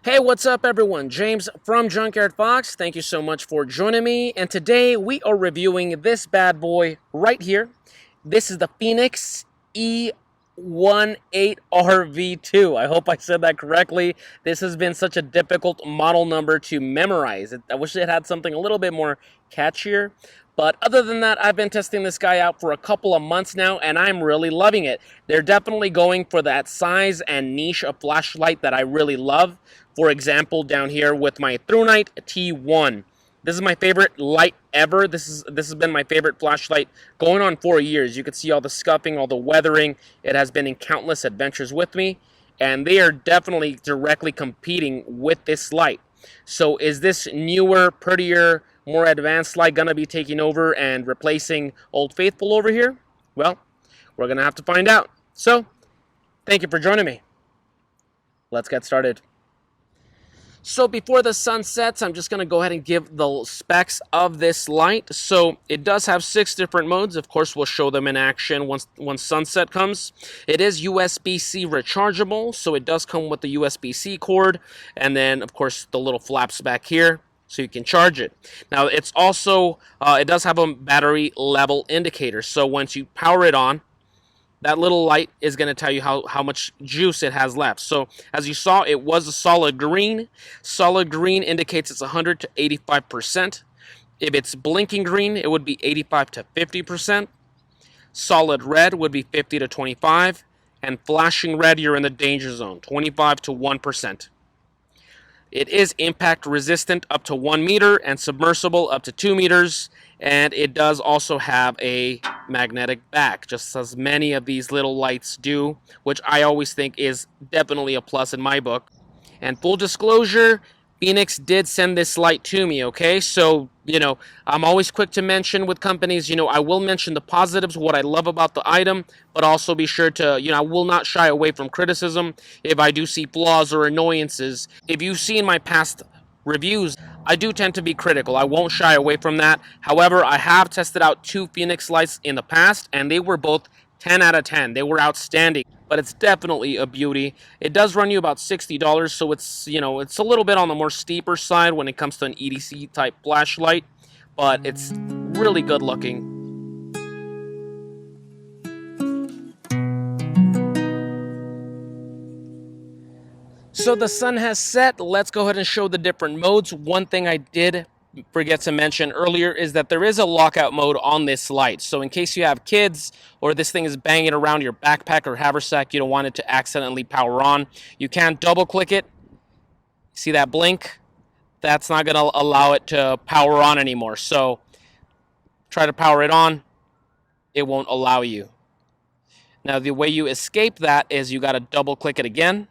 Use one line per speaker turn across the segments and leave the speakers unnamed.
Hey, what's up everyone? James from Junkyard Fox. Thank you so much for joining me. And today we are reviewing this bad boy right here. This is the Fenix E18R V2. I hope I said that correctly. This has been such a difficult model number to memorize. I wish it had something a little bit more catchier. But other than that, I've been testing this guy out for a couple of months now, and I'm really loving it. They're definitely going for that size and niche of flashlight that I really love. For example, down here with my ThruNite T1. This is my favorite light ever. This has been my favorite flashlight going on 4 years. You can see all the scuffing, all the weathering. It has been in countless adventures with me, and they are definitely directly competing with this light. So is this newer, prettier, more advanced light gonna be taking over and replacing Old Faithful over here? Well, we're gonna have to find out. So, thank you for joining me. Let's get started. So before the sun sets, I'm just going to go ahead and give the specs of this light. So it does have 6 different modes. Of course, we'll show them in action once sunset comes. It is USB-C rechargeable, so it does come with the USB-C cord. And then, of course, the little flaps back here, so you can charge it. Now, it's also, it does have a battery level indicator. So once you power it on, that little light is going to tell you how much juice it has left. So as you saw, it was a solid green. Solid green indicates it's 100 to 85%. If it's blinking green, it would be 85 to 50%. Solid red would be 50 to 25. And flashing red, you're in the danger zone, 25 to 1%. It is impact resistant up to 1 meter and submersible up to 2 meters. And it does also have a magnetic back, just as many of these little lights do, which I always think is definitely a plus in my book. And full disclosure, Fenix did send this light to me, okay? So, I'm always quick to mention with companies, I will mention the positives, what I love about the item, but also be sure to, I will not shy away from criticism if I do see flaws or annoyances. If you've seen my past reviews, I do tend to be critical. I won't shy away from that. However, I have tested out 2 Fenix lights in the past, and they were both 10 out of 10. They were outstanding, but it's definitely a beauty. It does run you about $60, so it's, it's a little bit on the more steeper side when it comes to an EDC type flashlight, but it's really good looking. So the sun has set. Let's go ahead and show the different modes. One thing I did forget to mention earlier is that there is a lockout mode on this light. So in case you have kids or this thing is banging around your backpack or haversack, you don't want it to accidentally power on, you can double click it. See that blink? That's not going to allow it to power on anymore. So try to power it on. It won't allow you. Now the way you escape that is you got to double click it again.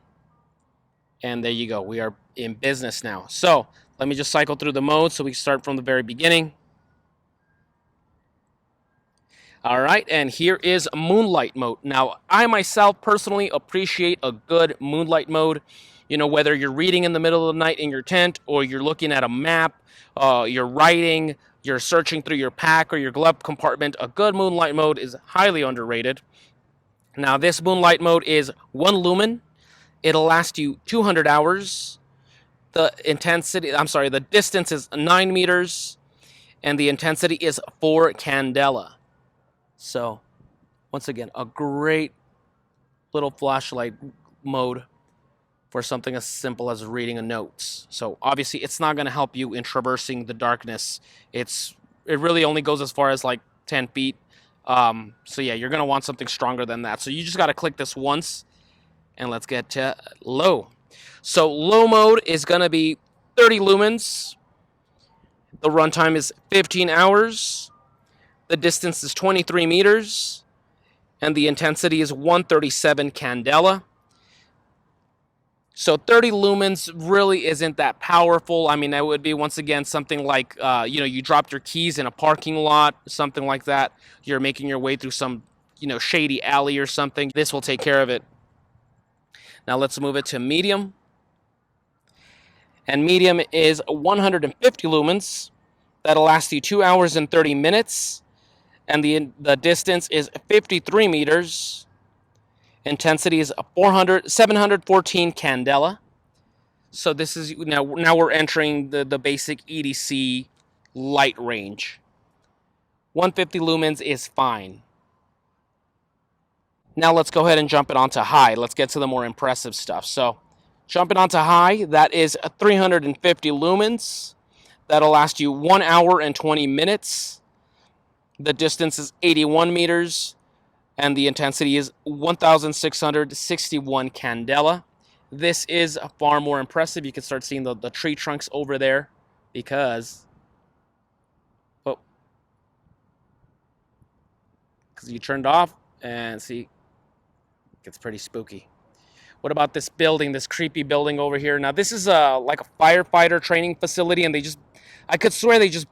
And there you go. We are in business now. So let me just cycle through the modes so we start from the very beginning. All right, and here is Moonlight mode. Now, I myself personally appreciate a good Moonlight mode. Whether you're reading in the middle of the night in your tent, or you're looking at a map, you're writing, you're searching through your pack or your glove compartment, a good Moonlight mode is highly underrated. Now, this Moonlight mode is 1 lumen. It'll last you 200 hours. The distance is 9 meters, and the intensity is 4 Candela. So, once again, a great little flashlight mode for something as simple as reading a notes. So, obviously, it's not going to help you in traversing the darkness. It really only goes as far as like 10 feet. So, yeah, you're going to want something stronger than that. So, you just got to click this once, and let's get to low. So low mode is going to be 30 lumens. The runtime is 15 hours. The distance is 23 meters. And the intensity is 137 Candela. So 30 lumens really isn't that powerful. I mean, that would be, once again, something like, you dropped your keys in a parking lot, something like that. You're making your way through some, shady alley or something. This will take care of it. Now let's move it to medium. And medium is 150 lumens. That'll last you 2 hours and 30 minutes. And the distance is 53 meters. Intensity is 714 Candela. So this is now we're entering the basic EDC light range. 150 lumens is fine. Now let's go ahead and jump it onto high. Let's get to the more impressive stuff. So jumping onto high, that is 350 lumens. That'll last you 1 hour and 20 minutes. The distance is 81 meters, and the intensity is 1,661 Candela. This is far more impressive. You can start seeing the tree trunks over there because you turned off, and see, it gets pretty spooky. What about this building, this creepy building over here? Now, this is like a firefighter training facility, and I could swear they just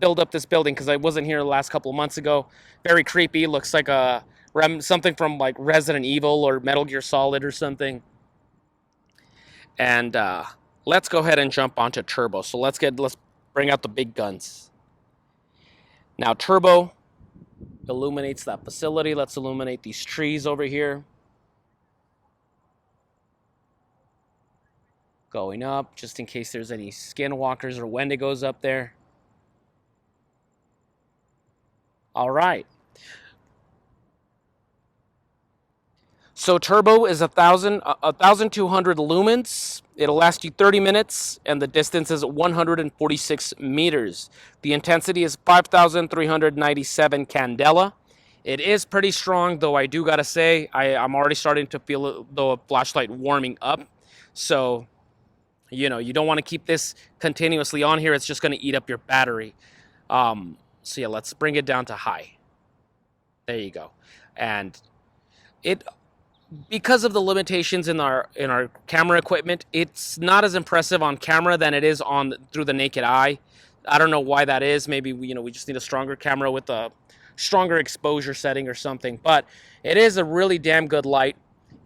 build up this building because I wasn't here the last couple of months ago. Very creepy. Looks like something from like Resident Evil or Metal Gear Solid or something. And let's go ahead and jump onto Turbo. So let's bring out the big guns. Now, Turbo illuminates that facility. Let's illuminate these trees over here. Going up, just in case there's any skinwalkers or Wendigos up there. All right. So Turbo is 1,200 lumens. It'll last you 30 minutes, and the distance is 146 meters. The intensity is 5,397 Candela. It is pretty strong, though I do gotta say, I'm already starting to feel the flashlight warming up. So, you know, you don't want to keep this continuously on here. It's just going to eat up your battery. So yeah, let's bring it down to high. There you go. And because of the limitations in our camera equipment, it's not as impressive on camera than it is through the naked eye. I don't know why that is. Maybe we just need a stronger camera with a stronger exposure setting or something. But it is a really damn good light.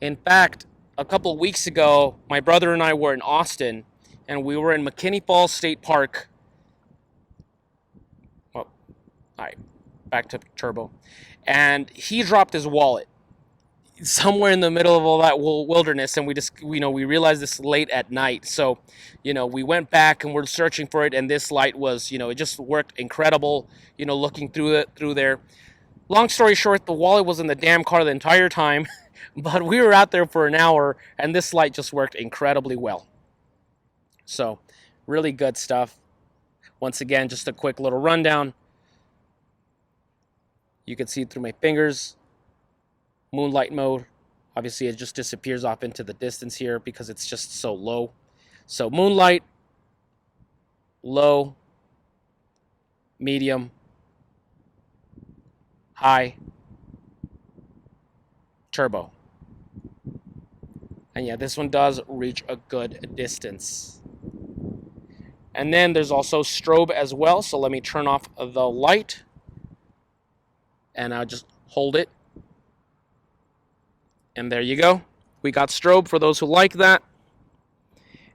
In fact, a couple of weeks ago, my brother and I were in Austin, and we were in McKinney Falls State Park. Well, all right, back to Turbo. And he dropped his wallet somewhere in the middle of all that wilderness, and we realized this late at night. So, we went back and we're searching for it, and this light was, it just worked incredible, looking through there. Long story short, the wallet was in the damn car the entire time. But we were out there for an hour, and this light just worked incredibly well. So, really good stuff. Once again, just a quick little rundown. You can see through my fingers. Moonlight mode. Obviously, it just disappears off into the distance here because it's just so low. So, Moonlight, low, medium, high, Turbo. And yeah, this one does reach a good distance. And then there's also strobe as well. So let me turn off the light. And I'll just hold it. And there you go. We got strobe for those who like that.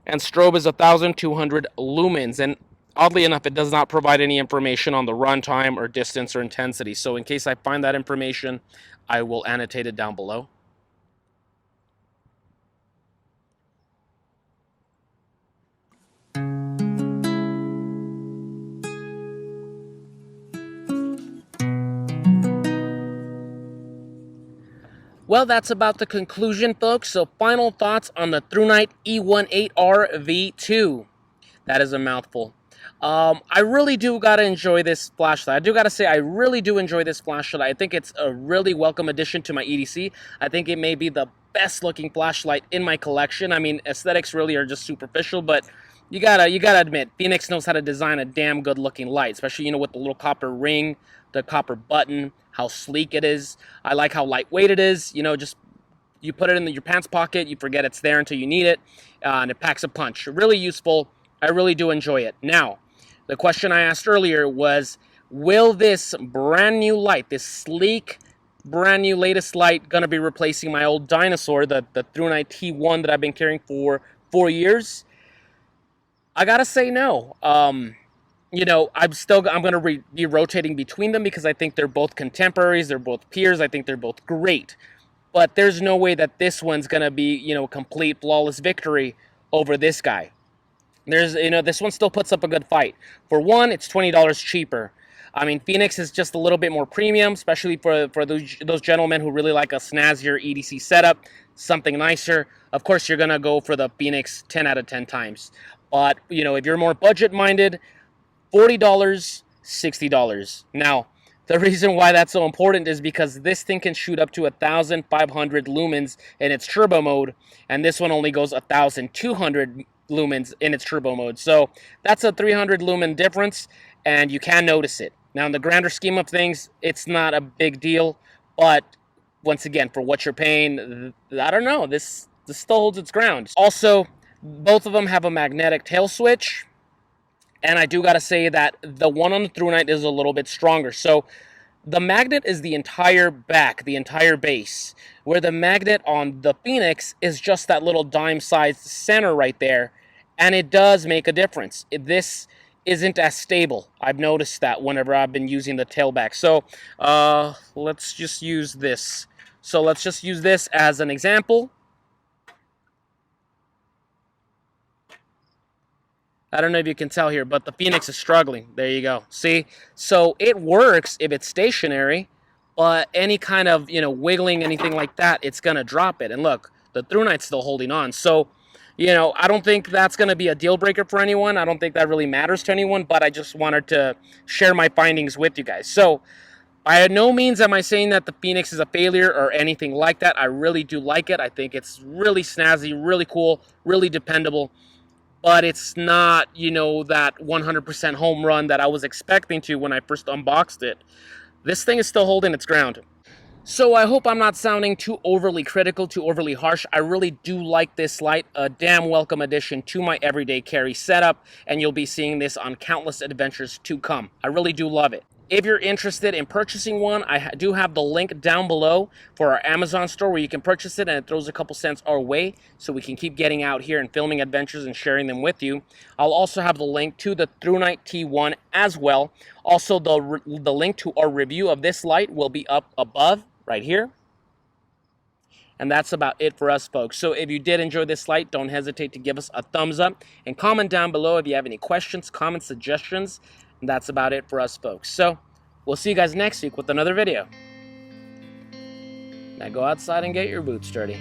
And strobe is 1,200 lumens. And oddly enough, it does not provide any information on the runtime or distance or intensity. So in case I find that information, I will annotate it down below. Well, that's about the conclusion, folks. So final thoughts on the ThruNite E18R V2. That is a mouthful. I really do gotta enjoy this flashlight. I do gotta say, I really do enjoy this flashlight. I think it's a really welcome addition to my EDC. I think it may be the best looking flashlight in my collection. I mean, aesthetics really are just superficial, but you gotta admit, Fenix knows how to design a damn good looking light, especially, with the little copper ring, the copper button, how sleek it is. I like how lightweight it is. Just you put it in your pants pocket, you forget it's there until you need it, and it packs a punch. Really useful. I really do enjoy it. Now, the question I asked earlier was, will this brand new light, this sleek, brand new latest light, gonna be replacing my old dinosaur, the ThruNite T1 that I've been carrying for 4 years? I gotta say no. I'm going to be rotating between them because I think they're both contemporaries, they're both peers, I think they're both great. But there's no way that this one's going to be, complete flawless victory over this guy. There's, this one still puts up a good fight. For one, it's $20 cheaper. I mean, Fenix is just a little bit more premium, especially for those gentlemen who really like a snazzier EDC setup, something nicer. Of course, you're going to go for the Fenix 10 out of 10 times. But, if you're more budget-minded, $40, $60. Now, the reason why that's so important is because this thing can shoot up to 1,500 lumens in its turbo mode, and this one only goes 1,200 lumens in its turbo mode. So that's a 300 lumen difference, and you can notice it. Now, in the grander scheme of things, it's not a big deal, but once again, for what you're paying, I don't know, this still holds its ground. Also, both of them have a magnetic tail switch, and I do got to say that the one on the ThruNite is a little bit stronger. So the magnet is the entire back, the entire base, where the magnet on the Fenix is just that little dime-sized center right there, and it does make a difference. This isn't as stable. I've noticed that whenever I've been using the tailback. So let's just use this. So let's just use this as an example. I don't know if you can tell here, but the Fenix is struggling. There you go. See? So it works if it's stationary, but any kind of, wiggling, anything like that, it's going to drop it. And look, the ThruNite's still holding on. So, I don't think that's going to be a deal breaker for anyone. I don't think that really matters to anyone, but I just wanted to share my findings with you guys. So, by no means am I saying that the Fenix is a failure or anything like that. I really do like it. I think it's really snazzy, really cool, really dependable. But it's not, that 100% home run that I was expecting to when I first unboxed it. This thing is still holding its ground. So I hope I'm not sounding too overly critical, too overly harsh. I really do like this light, a damn welcome addition to my everyday carry setup, and you'll be seeing this on countless adventures to come. I really do love it. If you're interested in purchasing one, I do have the link down below for our Amazon store where you can purchase it, and it throws a couple cents our way so we can keep getting out here and filming adventures and sharing them with you. I'll also have the link to the ThruNite T1 as well. Also, the link to our review of this light will be up above right here. And that's about it for us, folks. So if you did enjoy this light, don't hesitate to give us a thumbs up and comment down below if you have any questions, comments, suggestions. And that's about it for us, folks. So we'll see you guys next week with another video. Now go outside and get your boots dirty.